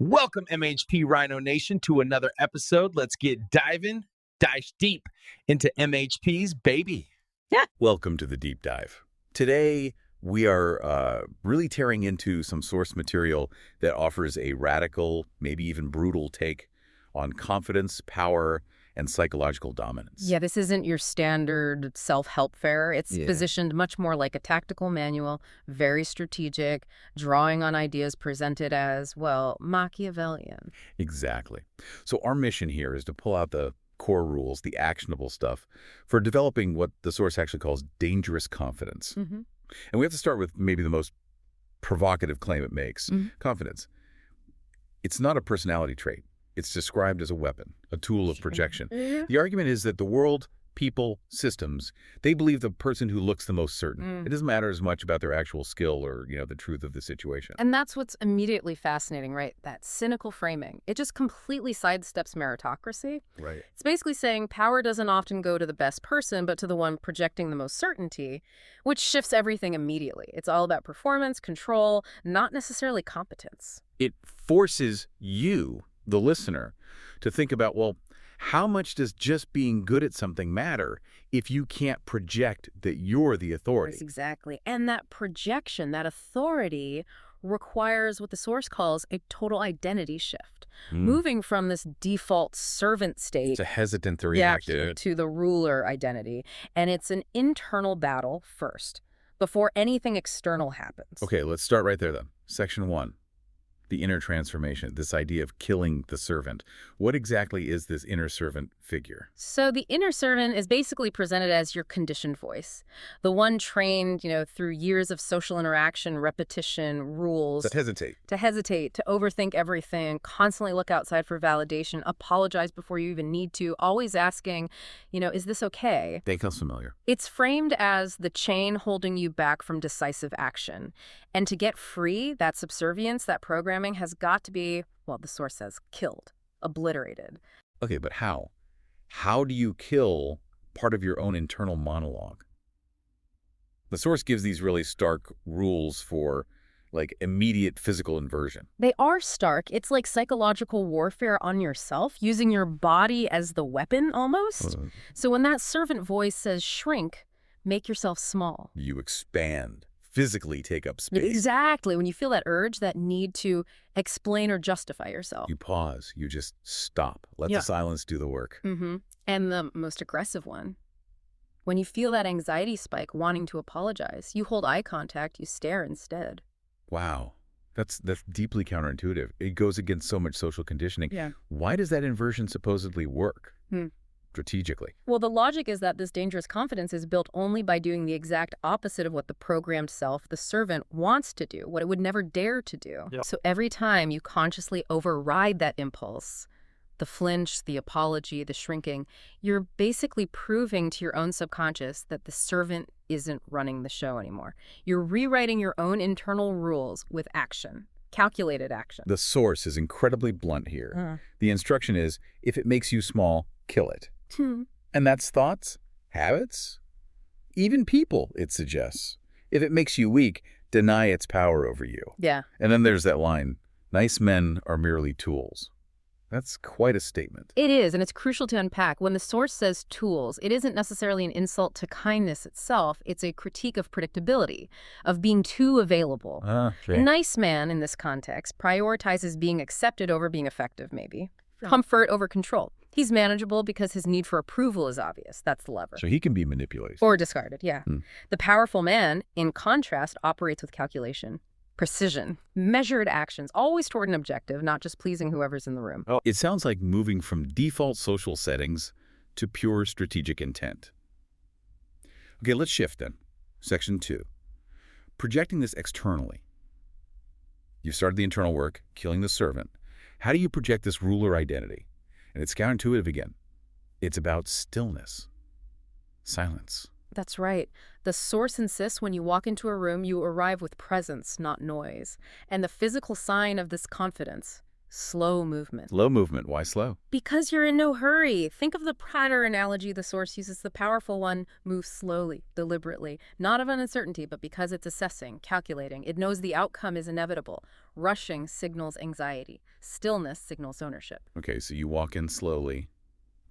Welcome, MHP Rhino Nation, to another episode. Let's get dive deep into MHP's baby. Welcome to the Deep Dive. Today, we are really tearing into some source material that offers a radical, maybe even brutal take on confidence, power, and psychological dominance. Yeah, this isn't your standard self-help fare. It's Yeah. positioned much more like a tactical manual, very strategic, drawing on ideas presented as, well, Machiavellian. Exactly. So our mission here is to pull out the core rules, the actionable stuff, for developing what the source actually calls dangerous confidence. Mm-hmm. And we have to start with maybe the most provocative claim it makes, confidence. It's not a personality trait. It's described as a weapon, a tool of projection. The argument is that the world, people, systems, they believe the person who looks the most certain. It doesn't matter as much about their actual skill or, the truth of the situation. And that's what's immediately fascinating, right? That cynical framing. It just completely sidesteps meritocracy. Right. It's basically saying power doesn't often go to the best person, but to the one projecting the most certainty, which shifts everything immediately. It's all about performance, control, not necessarily competence. It forces you, the listener, to think about, well, how much does just being good at something matter if you can't project that you're the authority? Yes, exactly. And that projection, that authority, requires what the source calls a total identity shift. Moving from this default servant state It's a hesitant to react to it. to the ruler identity. And it's an internal battle first, before anything external happens. Okay, let's start right there then. Section 1. The inner transformation, this idea of killing the servant. What exactly is this inner servant figure? So the inner servant is basically presented as your conditioned voice, the one trained, through years of social interaction, repetition, rules. That hesitate. To hesitate, to overthink everything, constantly look outside for validation, apologize before you even need to, always asking, is this okay? That sounds familiar. It's framed as the chain holding you back from decisive action. And to get free, that subservience, that programming has got to be, well, the source says, killed, obliterated. Okay, but how? How do you kill part of your own internal monologue? The source gives these really stark rules for, immediate physical inversion. They are stark. It's like psychological warfare on yourself, using your body as the weapon almost. So when that servant voice says shrink, make yourself small. You expand, physically take up space. Exactly. When you feel that urge, that need to explain or justify yourself. You pause. You just stop. Let the silence do the work. And the most aggressive one. When you feel that anxiety spike wanting to apologize, you hold eye contact, you stare instead. Wow. That's deeply counterintuitive. It goes against so much social conditioning. Yeah. Why does that inversion supposedly work? Strategically. Well, the logic is that this dangerous confidence is built only by doing the exact opposite of what the programmed self, the servant, wants to do, what it would never dare to do. Yep. So every time you consciously override that impulse, the flinch, the apology, the shrinking, you're basically proving to your own subconscious that the servant isn't running the show anymore. You're rewriting your own internal rules with action, calculated action. The source is incredibly blunt here. The instruction is, if it makes you small, kill it. And that's thoughts, habits, even people, it suggests. If it makes you weak, deny its power over you. Yeah. And then there's that line, nice men are merely tools. That's quite a statement. It is, and it's crucial to unpack. When the source says tools, it isn't necessarily an insult to kindness itself. It's a critique of predictability, of being too available. A nice man, in this context, prioritizes being accepted over being effective, maybe. Comfort over control. He's manageable because his need for approval is obvious. That's the lever. So he can be manipulated. Or discarded, yeah. The powerful man, in contrast, operates with calculation, precision, measured actions, always toward an objective, not just pleasing whoever's in the room. It sounds like moving from default social settings to pure strategic intent. Okay, let's shift then. Section 2. Projecting this externally. You've started the internal work, killing the servant. How do you project this ruler identity? And it's counterintuitive again. It's about stillness, silence. That's right. The source insists when you walk into a room, you arrive with presence, not noise. And the physical sign of this confidence, Slow movement. Slow movement. Why slow? Because you're in no hurry. Think of the prior analogy the source uses. The powerful one moves slowly, deliberately, not of an uncertainty, but because it's assessing, calculating. It knows the outcome is inevitable. Rushing signals anxiety. Stillness signals ownership. Okay, so you walk in slowly.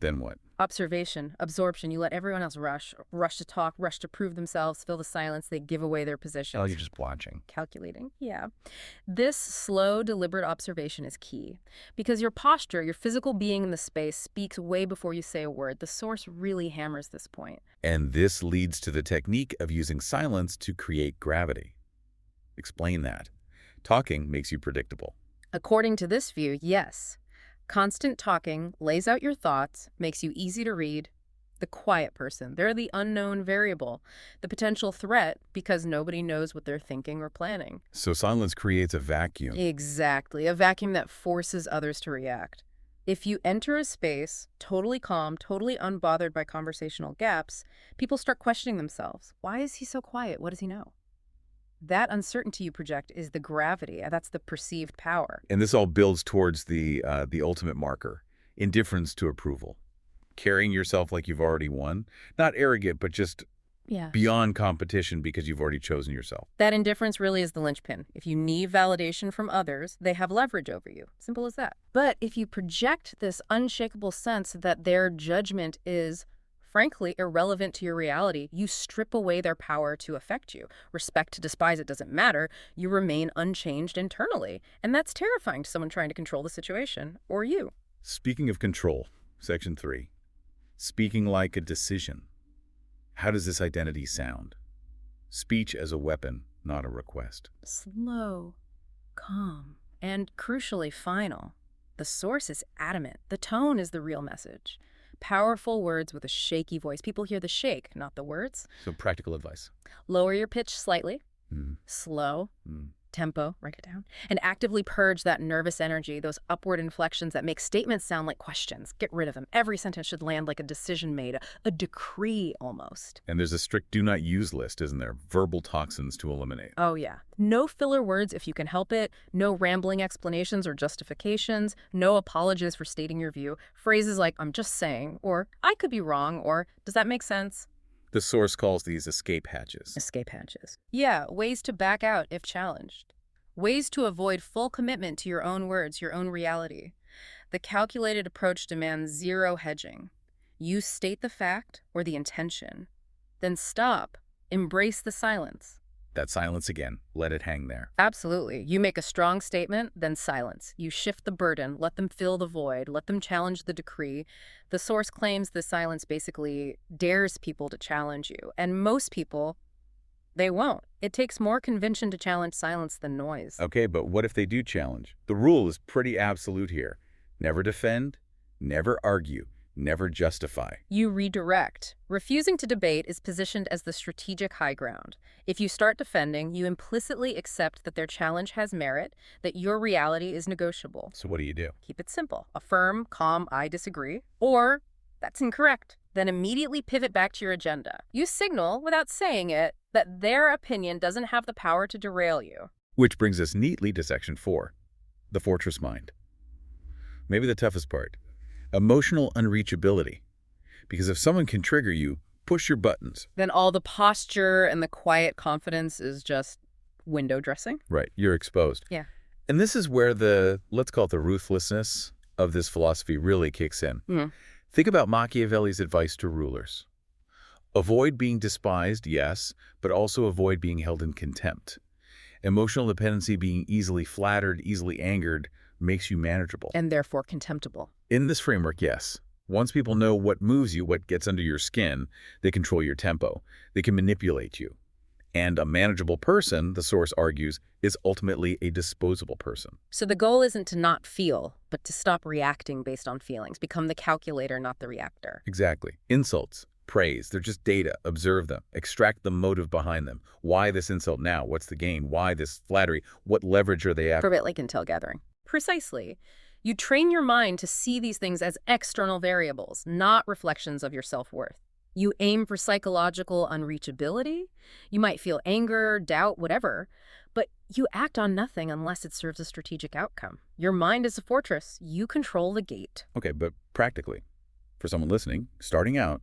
Then what? Observation, absorption. You let everyone else rush to talk, rush to prove themselves, fill the silence. They give away their positions. Oh, you're just watching. Calculating, yeah. This slow, deliberate observation is key because your posture, your physical being in the space speaks way before you say a word. The source really hammers this point. And this leads to the technique of using silence to create gravity. Explain that. Talking makes you predictable. According to this view, yes. Constant talking lays out your thoughts, makes you easy to read. The quiet person, they're the unknown variable, the potential threat because nobody knows what they're thinking or planning. So silence creates a vacuum. Exactly, a vacuum that forces others to react. If you enter a space totally calm, totally unbothered by conversational gaps, people start questioning themselves. Why is he so quiet? What does he know? That uncertainty you project is the gravity. That's the perceived power. And this all builds towards the ultimate marker, indifference to approval. Carrying yourself like you've already won. Not arrogant, but just beyond competition because you've already chosen yourself. That indifference really is the linchpin. If you need validation from others, they have leverage over you. Simple as that. But if you project this unshakable sense that their judgment is frankly irrelevant to your reality, you strip away their power to affect you. Respect to despise, it doesn't matter. You remain unchanged internally. And that's terrifying to someone trying to control the situation, or you. Speaking of control, Section 3. Speaking like a decision. How does this identity sound? Speech as a weapon, not a request. Slow, calm, and crucially final. The source is adamant. The tone is the real message. Powerful words with a shaky voice. People hear the shake, not the words. So practical advice. Lower your pitch slightly. Slow. Tempo, write it down. And actively purge that nervous energy, those upward inflections that make statements sound like questions. Get rid of them. Every sentence should land like a decision made, a decree almost. And there's a strict do not use list, isn't there? Verbal toxins to eliminate. Oh, yeah. No filler words if you can help it. No rambling explanations or justifications. No apologies for stating your view. Phrases like, I'm just saying, or I could be wrong, or does that make sense? The source calls these escape hatches. Escape hatches. Yeah, ways to back out if challenged. Ways to avoid full commitment to your own words, your own reality. The calculated approach demands zero hedging. You state the fact or the intention. Then stop. Embrace the silence. That silence again. Let it hang there. Absolutely. You make a strong statement, then silence. You shift the burden. Let them fill the void. Let them challenge the decree. The source claims the silence basically dares people to challenge you. And most people, they won't. It takes more conviction to challenge silence than noise. Okay, but what if they do challenge? The rule is pretty absolute here. Never defend, never argue, never justify. You redirect. Refusing to debate is positioned as the strategic high ground. If you start defending, you implicitly accept that their challenge has merit, that your reality is negotiable. So what do you do? Keep it simple. Affirm, calm, I disagree. Or, that's incorrect. Then immediately pivot back to your agenda. You signal, without saying it, that their opinion doesn't have the power to derail you. Which brings us neatly to Section 4, the fortress mind. Maybe the toughest part. Emotional unreachability. Because if someone can trigger you, push your buttons. Then all the posture and the quiet confidence is just window dressing? Right, you're exposed. Yeah. And this is where let's call it the ruthlessness of this philosophy really kicks in. Think about Machiavelli's advice to rulers. Avoid being despised, yes, but also avoid being held in contempt. Emotional dependency, being easily flattered, easily angered, makes you manageable. And therefore contemptible. In this framework, yes. Once people know what moves you, what gets under your skin, they control your tempo. They can manipulate you. And a manageable person, the source argues, is ultimately a disposable person. So the goal isn't to not feel, but to stop reacting based on feelings. Become the calculator, not the reactor. Exactly. Insults, praise, they're just data. Observe them. Extract the motive behind them. Why this insult now? What's the gain? Why this flattery? What leverage are they after? For a bit like intel gathering. Precisely. You train your mind to see these things as external variables, not reflections of your self-worth. You aim for psychological unreachability. You might feel anger, doubt, whatever. But you act on nothing unless it serves a strategic outcome. Your mind is a fortress. You control the gate. Okay, but practically, for someone listening, starting out,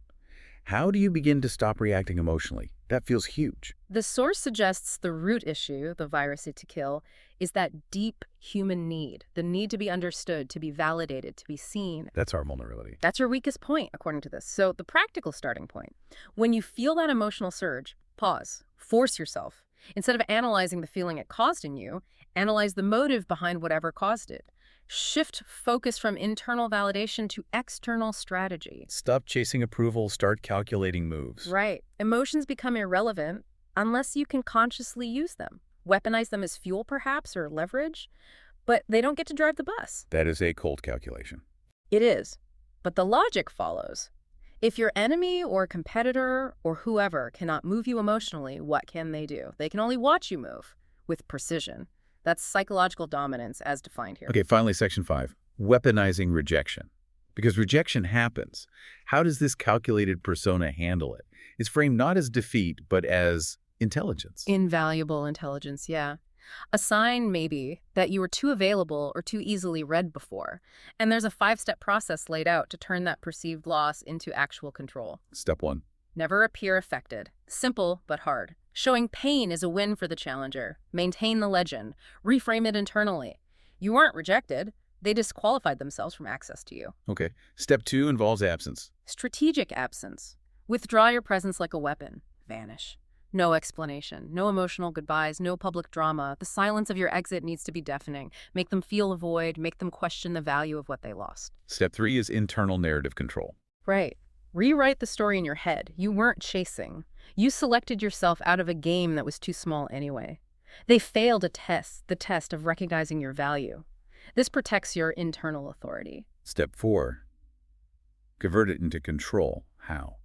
how do you begin to stop reacting emotionally? That feels huge. The source suggests the root issue, the virus to kill, is that deep human need, the need to be understood, to be validated, to be seen. That's our vulnerability. That's your weakest point, according to this. So the practical starting point, when you feel that emotional surge, pause, force yourself. Instead of analyzing the feeling it caused in you, analyze the motive behind whatever caused it. Shift focus from internal validation to external strategy. Stop chasing approval, start calculating moves. Right. Emotions become irrelevant unless you can consciously use them. Weaponize them as fuel, perhaps, or leverage, but they don't get to drive the bus. That is a cold calculation. It is. But the logic follows. If your enemy or competitor or whoever cannot move you emotionally, what can they do? They can only watch you move with precision. That's psychological dominance as defined here. Okay, finally, section 5, weaponizing rejection. Because rejection happens. How does this calculated persona handle it? It's framed not as defeat, but as intelligence. Invaluable intelligence, yeah. A sign, maybe, that you were too available or too easily read before. And there's a 5-step process laid out to turn that perceived loss into actual control. Step 1. Never appear affected. Simple, but hard. Showing pain is a win for the challenger. Maintain the legend. Reframe it internally. You weren't rejected. They disqualified themselves from access to you. Okay. Step 2 involves absence. Strategic absence. Withdraw your presence like a weapon. Vanish. No explanation. No emotional goodbyes. No public drama. The silence of your exit needs to be deafening. Make them feel a void. Make them question the value of what they lost. Step 3 is internal narrative control. Right. Rewrite the story in your head. You weren't chasing. You selected yourself out of a game that was too small anyway. They failed the test of recognizing your value. This protects your internal authority. Step 4, convert it into control. How?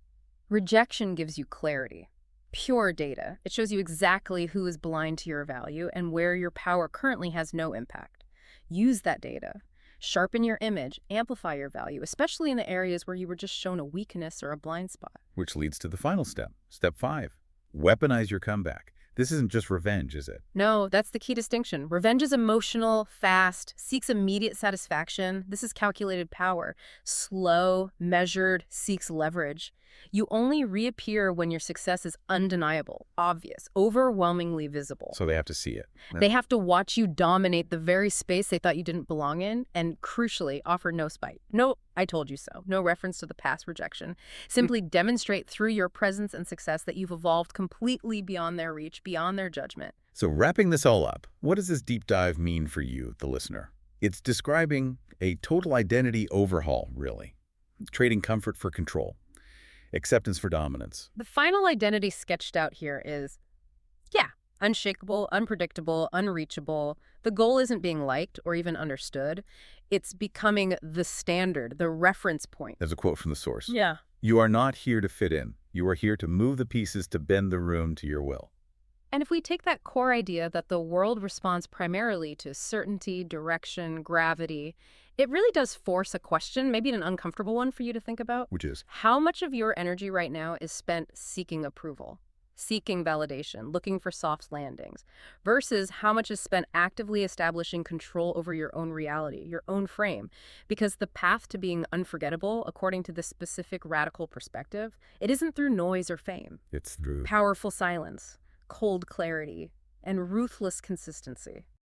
Rejection gives you clarity. Pure data. It shows you exactly who is blind to your value and where your power currently has no impact. Use that data. Sharpen your image, amplify your value, especially in the areas where you were just shown a weakness or a blind spot. Which leads to the final step. Step 5, weaponize your comeback. This isn't just revenge, is it? No, that's the key distinction. Revenge is emotional, fast, seeks immediate satisfaction. This is calculated power. Slow, measured, seeks leverage. You only reappear when your success is undeniable, obvious, overwhelmingly visible. So they have to see it. They have to watch you dominate the very space they thought you didn't belong in, and crucially, offer no spite. No, I told you so. No reference to the past rejection. Simply demonstrate through your presence and success that you've evolved completely beyond their reach, beyond their judgment. So wrapping this all up, what does this deep dive mean for you, the listener? It's describing a total identity overhaul, really. Trading comfort for control. Acceptance for dominance. The final identity sketched out here is, unshakable, unpredictable, unreachable. The goal isn't being liked or even understood. It's becoming the standard, the reference point. There's a quote from the source. Yeah. You are not here to fit in. You are here to move the pieces to bend the room to your will. And if we take that core idea that the world responds primarily to certainty, direction, gravity, it really does force a question, maybe an uncomfortable one for you to think about. Which is? How much of your energy right now is spent seeking approval, seeking validation, looking for soft landings, versus how much is spent actively establishing control over your own reality, your own frame? Because the path to being unforgettable, according to this specific radical perspective, it isn't through noise or fame. It's through Powerful silence, cold clarity, and ruthless consistency.